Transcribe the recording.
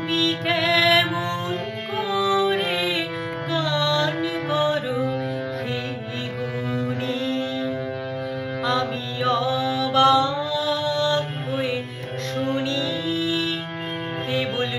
তুমি কেমন করে গান করো হে গুণী, আমি অবাক হয়ে শুনি, কেবল